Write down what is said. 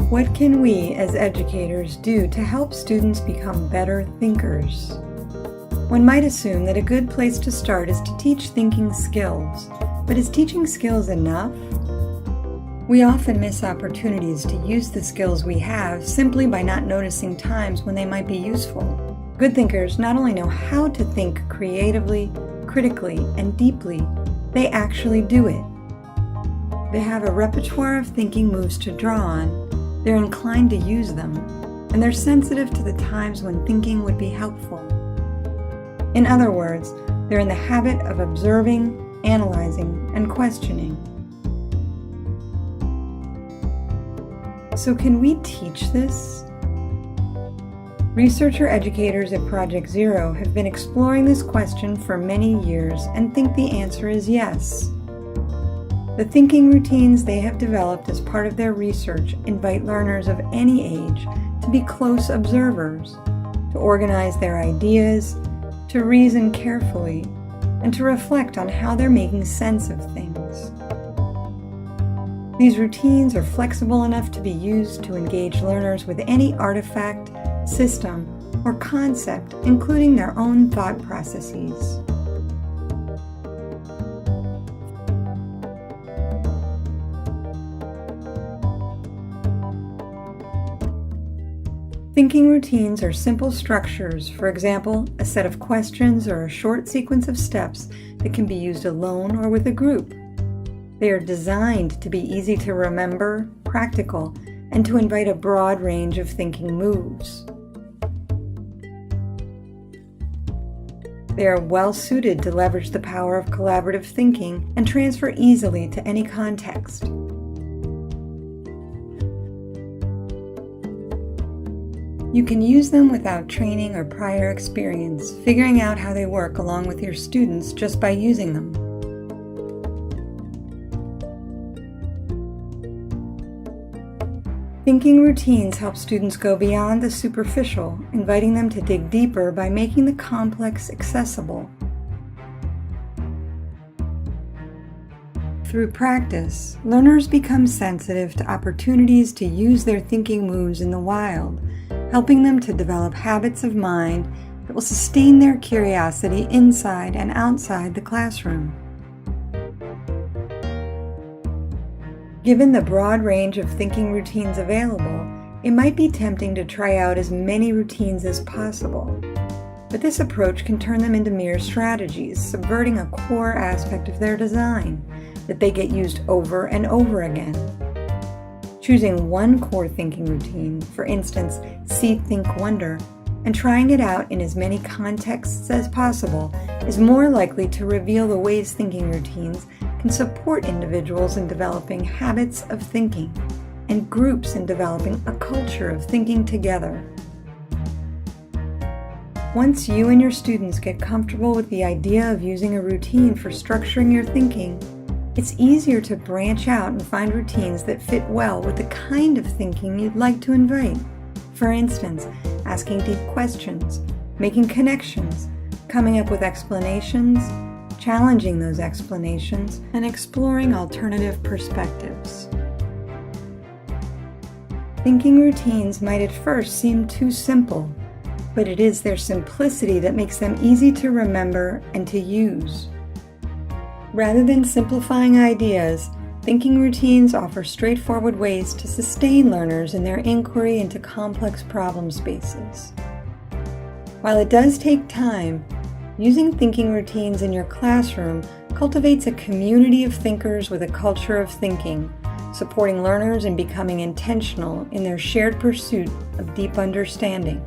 What can we as educators do to help students become better thinkers? One might assume that a good place to start is to teach thinking skills, but is teaching skills enough? We often miss opportunities to use the skills we have simply by not noticing times when they might be useful. Good thinkers not only know how to think creatively, critically, and deeply, they actually do it. They have a repertoire of thinking moves to draw on, they're inclined to use them, and they're sensitive to the times when thinking would be helpful. In other words, they're in the habit of observing, analyzing, and questioning. So can we teach this? Researcher educators at Project Zero have been exploring this question for many years and think the answer is yes. The thinking routines they have developed as part of their research invite learners of any age to be close observers, to organize their ideas, to reason carefully, and to reflect on how they're making sense of things. These routines are flexible enough to be used to engage learners with any artifact, system, or concept, including their own thought processes. Thinking routines are simple structures, for example, a set of questions or a short sequence of steps that can be used alone or with a group. They are designed to be easy to remember, practical, and to invite a broad range of thinking moves. They are well suited to leverage the power of collaborative thinking and transfer easily to any context. You can use them without training or prior experience, figuring out how they work along with your students just by using them. Thinking routines help students go beyond the superficial, inviting them to dig deeper by making the complex accessible. Through practice, learners become sensitive to opportunities to use their thinking moves in the wild, helping them to develop habits of mind that will sustain their curiosity inside and outside the classroom. Given the broad range of thinking routines available, it might be tempting to try out as many routines as possible. But this approach can turn them into mere strategies, subverting a core aspect of their design, that they get used over and over again. Choosing one core thinking routine, for instance, see, think, wonder, and trying it out in as many contexts as possible is more likely to reveal the ways thinking routines can support individuals in developing habits of thinking and groups in developing a culture of thinking together. Once you and your students get comfortable with the idea of using a routine for structuring your thinking, it's easier to branch out and find routines that fit well with the kind of thinking you'd like to invite. For instance, asking deep questions, making connections, coming up with explanations, challenging those explanations, and exploring alternative perspectives. Thinking routines might at first seem too simple, but it is their simplicity that makes them easy to remember and to use. Rather than simplifying ideas, thinking routines offer straightforward ways to sustain learners in their inquiry into complex problem spaces. While it does take time, using thinking routines in your classroom cultivates a community of thinkers with a culture of thinking, supporting learners in becoming intentional in their shared pursuit of deep understanding.